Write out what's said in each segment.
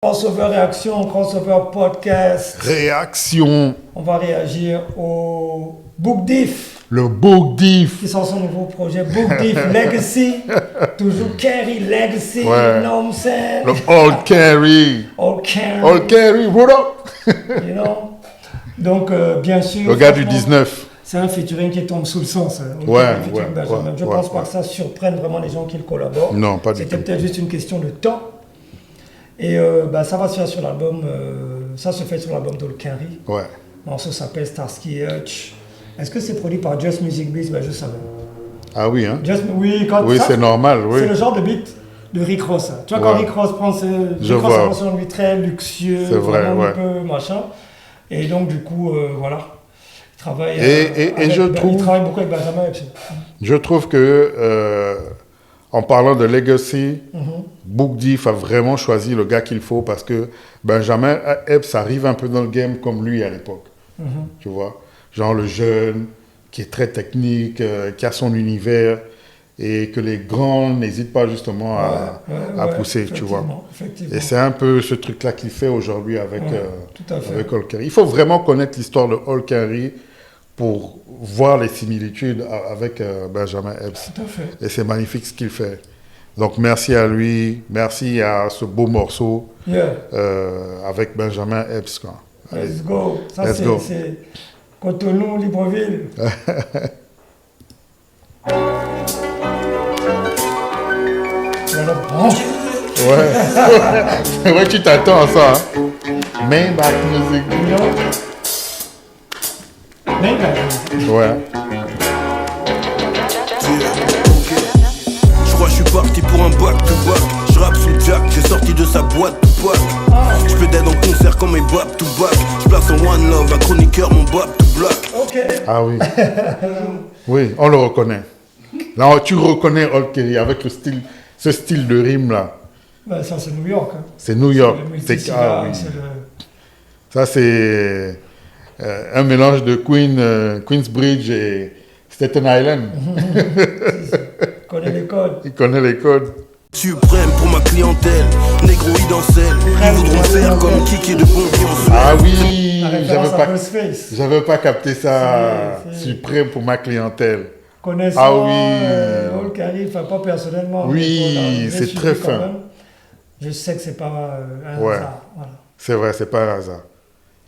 Crossover réaction, crossover podcast. Réaction. On va réagir au Book Diff. Le Book Diff. Qui sort son nouveau projet, Book Diff Legacy. Toujours Carry Legacy, Ouais. you know what I'm saying? Le All Carry. All Carry. All Carry, what up? You know? Donc, bien sûr. Le gars du 19. C'est un featuring qui tombe sous le sens. Ouais, Je pense pas que ça surprenne vraiment les gens qui le collaborent. Non, pas du C'était tout. peut-être juste une question de temps. Et ça va se faire sur l'album, ça se fait sur l'album d'All Carry. Ouais. Le morceau s'appelle Starsky et Hutch. Est-ce que c'est produit par Just Music Beats? Je savais. Ah oui, hein? Oui, Oui, c'est normal, oui. C'est le genre de beat de Rick Ross. Hein. Tu vois, quand Rick Ross prend ce... Je Rick Ross vois. a son lui très luxueux, C'est vrai, vraiment ouais. un peu machin. Et donc, du coup, voilà. Il travaille, il travaille beaucoup avec Benjamin Epps. Je trouve que, en parlant de Legacy, Book Diff a vraiment choisi le gars qu'il faut parce que Benjamin Epps arrive un peu dans le game comme lui à l'époque. Tu vois? Genre le jeune, qui est très technique, qui a son univers et que les grands n'hésitent pas justement à pousser, tu vois. Et c'est un peu ce truc-là qu'il fait aujourd'hui avec All Carry. Il faut vraiment connaître l'histoire de All Carry pour voir les similitudes avec Benjamin Epps. Tout à fait. Et c'est magnifique ce qu'il fait. Donc merci à lui, merci à ce beau morceau avec Benjamin Epps. Quoi. Allez. Let's go. Ça, Let's go. C'est Cotonou, Libreville. Ouais. Ouais, tu t'attends à ça. Hein. Main back music. Ouais. Je crois que je suis parti pour un back to back. Je rappe sous Jack, j'ai sorti de sa boîte to back. Je peux d'être en concert comme mes back to back. Je place en one love, un chroniqueur, mon back to black. Ah oui. Oui, on le reconnaît. Là, tu reconnais All Carry avec ce style de rime là. Ben, ça, c'est New York. Hein. C'est New York. C'est oui. Ça, c'est un mélange de Queensbridge et Staten Island. Il connaît les codes. Il connaît les codes. Suprême pour ma clientèle, négro idancelle. Ils voudront faire comme Kiki de bon bien. Ah oui, j'avais pas capté ça. C'est... Suprême pour ma clientèle. Connaissant All Carry, enfin pas personnellement. Oui, c'est très fin. Même. Je sais que c'est pas un hasard. Voilà. C'est vrai, c'est pas un hasard.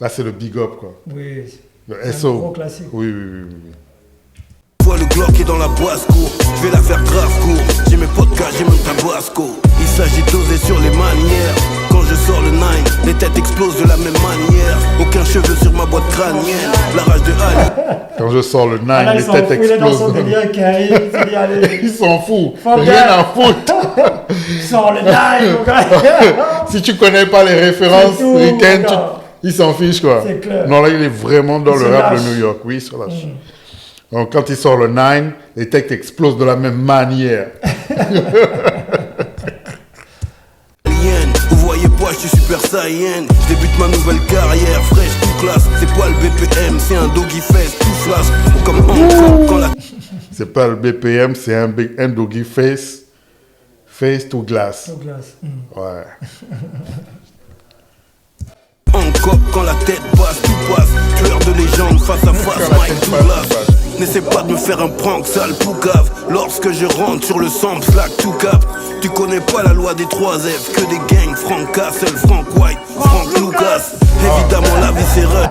Là, c'est le big up, quoi. Oui, le SO. Un gros classique. Oui. Vois le Glock est dans la boisse-cour, je vais la faire grave court. J'ai mes podcasts, j'ai même Tabasco. Il s'agit d'oser sur les manières. Quand je sors le 9, les têtes explosent de la même manière. Aucun cheveu sur ma boîte crânienne, la rage de Ali. Quand je sors le 9, les têtes explosent. Il est dans son délire Carry, il s'en fout, rien à foutre. Sors le 9, si tu connais pas les références ricaines, il s'en fiche, quoi. C'est clair. Non, là, il est vraiment dans le rap de New York. Oui, sur la lâche. Donc, quand il sort le 9, les textes explosent de la même manière. Vous voyez pas, je suis super saiyan. Je débute ma nouvelle carrière, fraîche, tout classe. C'est pas le BPM, c'est un doggy face, tout flash. Comme encore quand la... C'est pas le BPM, c'est un doggy face. Face to glass. To glass. Ouais. Encore quand la tête passe, tout passe. Tueur de légende face à face, Mike Douglas. N'essaie pas de me faire un prank, sale poucave. Lorsque je rentre sur le sample, slack tout cap. Tu connais pas la loi des 3 F, que des gangs, Frank Castle, Frank White, Frank Lucas. Évidemment la vie c'est rush.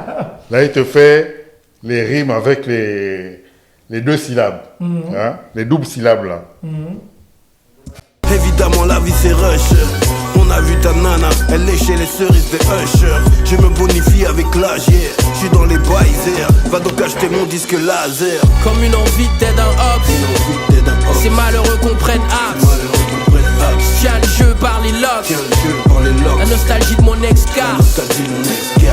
Là il te fait les rimes avec les 2 syllabes, hein? Les doubles syllabes là. Évidemment la vie c'est rush. On a vu ta nana, elle léchait les cerises des Usher. Je me bonifie avec l'âge, yeah. Je suis dans les baisers. Va donc acheter mon disque laser. Comme une envie d'aide un hops. C'est malheureux qu'on prenne axe. Tiens le jeu par les locks. La nostalgie de mon ex-car.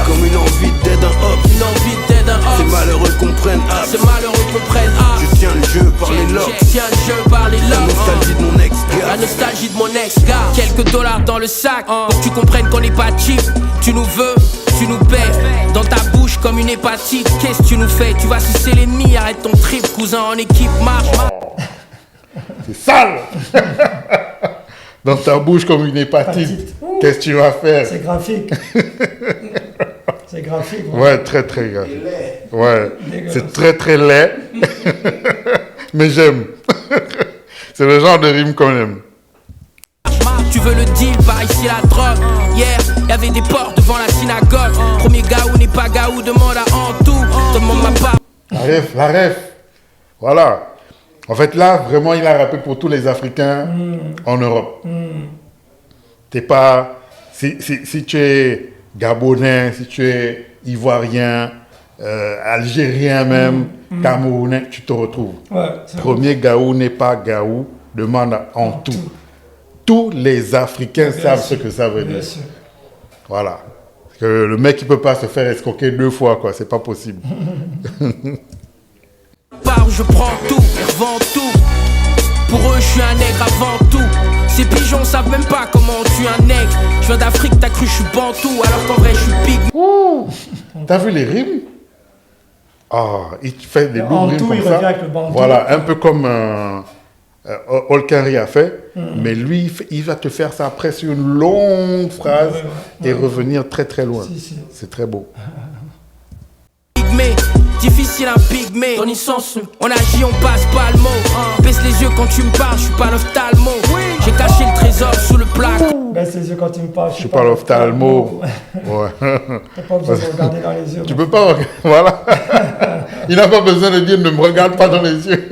Comme une envie d'aide un hop. Une envie d'aide un hops. C'est malheureux qu'on prenne axe. C'est malheureux qu'on prenne axe. Je tiens le jeu par les locks. Tiens le jeu par les La locks. nostalgie de mon ex-gars. La nostalgie de mon ex-gars. Quelques dollars dans le sac pour que tu comprennes qu'on n'est pas cheap. Tu nous veux, tu nous paies. Dans ta bouche comme une hépatite. Qu'est-ce que tu nous fais? Tu vas sucer l'ennemi. Arrête ton trip, cousin, en équipe, marche. C'est sale. dans ta bouche comme une hépatite. Hépatite. Qu'est-ce que tu vas faire? C'est graphique. C'est graphique. Ouais, très très grave. Ouais, Dégueulasse. c'est très très laid. Mais j'aime. C'est le genre de rime qu'on aime. Tu veux le deal, par ici la drogue. Hier, y'avait des porcs devant la synagogue. Premier gaou n'est pas gaou, demande à Antou. Demande ma part. La ref. Voilà. En fait, là, vraiment, il a rappé pour tous les Africains en Europe. T'es pas... Si tu es Gabonais, si tu es Ivoirien, Algérien même, Camerounais, tu te retrouves. Ouais, c'est Premier gaou n'est pas gaou, demande à Antou. Tous les Africains savent ce que ça veut bien dire. sûr. Voilà. Parce que le mec, il peut pas se faire escroquer 2 fois, quoi. C'est pas possible. Part où je prends tout et revends tout. Pour eux, je suis un nègre avant tout. Ces pigeons savent même pas comment on tue un nègre. Je viens d'Afrique, t'as cru je suis bantou, alors qu'en vrai, je suis pygmée. T'as vu les rimes? Ah, il fait des En doubles rimes tout, comme il ça. revient avec le bantou. Voilà, un peu comme Olkari a fait. Mais lui, il va te faire ça après sur une longue phrase et revenir très très loin. Si. C'est très beau. Pygmée, difficile un pygmée. Ton licence, on agit, on passe pas le mot. Baisse les yeux quand tu me parles, je suis pas l'ophtalmo. J'ai caché le trésor sous le plaque. Baisse les yeux quand tu me parles. Je suis pas l'ophtalmo. Ouais. T'as pas besoin de regarder dans les yeux. Tu peux pas regarder. Voilà. Il n'a pas besoin de dire ne me regarde pas dans les yeux.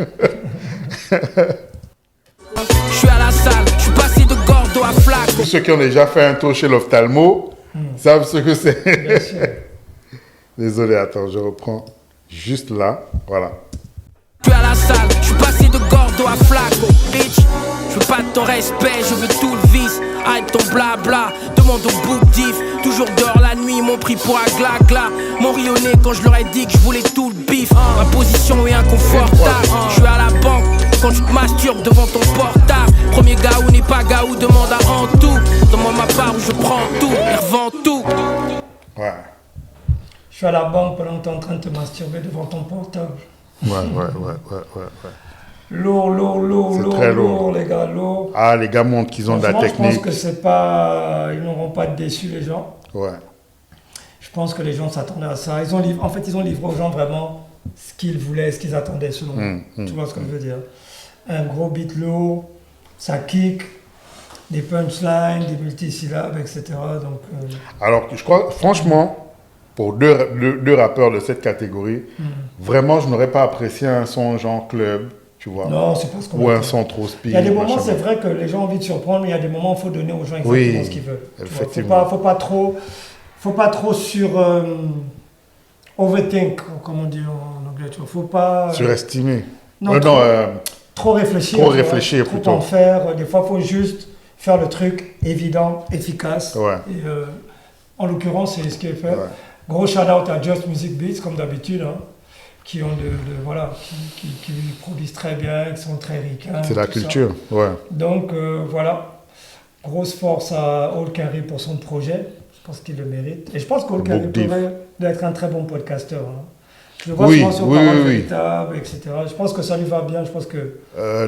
Je suis à la salle, je suis passé de Gordo à Flac. Tous ceux qui ont déjà fait un tour chez l'ophtalmo savent ce que c'est. Bien sûr. Désolé, attends, je reprends juste là. Voilà. Je suis à la salle, je suis passé de Gordo à Flac. Bitch, je veux pas de ton respect, je veux tout le vice. Arrête ton blabla, demande au book diff. Toujours dehors la nuit, mon prix pour un gla-gla. Mon rionné quand je leur ai dit que je voulais tout le bif. Ma position est inconfortable, je suis à la banque. Quand tu te masturbes devant ton portable. Premier gaou n'est pas gaou, demande à Antou. Demande ma part où je prends tout et revends tout. Ouais. Je suis à la banque pendant que tu es en train de te masturber devant ton portable. Ouais. Lourd, C'est très lourd. les gars, lourd. Ah, les gars montrent qu'ils ont de la Franchement, technique. je pense que c'est pas... Ils n'auront pas déçu les gens. Ouais. Je pense que les gens s'attendaient à ça. En fait, ils ont livré aux gens vraiment ce qu'ils voulaient, ce qu'ils attendaient selon eux. Tu vois ce que je veux dire? Un gros beat lourd, ça kick, des punchlines, des multisyllabes, etc. Donc, Alors, je crois, franchement, pour deux rappeurs de cette catégorie, vraiment, je n'aurais pas apprécié un son genre club, tu vois. non, c'est pas ce qu'on Ou va un dire. son trop speed. Il y a des moments, machin. c'est vrai que les gens ont envie de surprendre, mais il y a des moments où il faut donner aux gens exactement Oui, ce qu'ils veulent. Tu vois. effectivement. Faut pas trop sur overthink, comme on dit en anglais. Tu vois. Faut pas Surestimer. non, trop réfléchir. trop tu vois. réfléchir, Trop plutôt. en faire. Des fois, il faut juste faire le truc évident, efficace. Ouais. Et, en l'occurrence, c'est ce qui est fait. Ouais. Gros shout-out à Just Music Beats, comme d'habitude, hein, qui ont qui produisent très bien, qui sont très ricains. C'est la tout ça. culture, ouais. Donc voilà, grosse force à Olkari pour son projet. Je pense qu'il le mérite. Et je pense qu'Olkari Book Diff. pourrait être un très bon podcasteur. Hein. Je le vois Oui, souvent sur oui, Parole oui. Véritable, etc. Je pense que ça lui va bien. Je pense que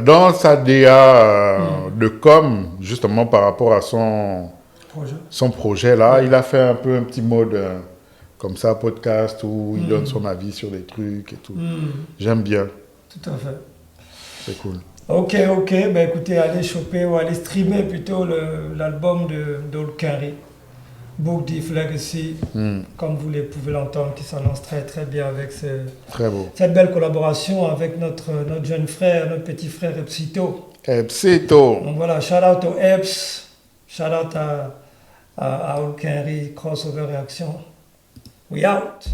Dans sa DA de com, justement par rapport à projet. son projet là, il a fait un petit mode comme ça, podcast, où il donne son avis sur des trucs et tout. J'aime bien, Tout à fait. c'est cool. Ok. Ben écoutez, allez choper ou allez streamer plutôt l'album d'Olkari. Book Diff Legacy, comme vous pouvez l'entendre, qui s'annonce très très bien avec Très beau. cette belle collaboration avec notre jeune frère, notre petit frère Epsito. Epsito. Donc voilà, shout out au Eps, shout out à Olkari, Crossover Réaction. We out!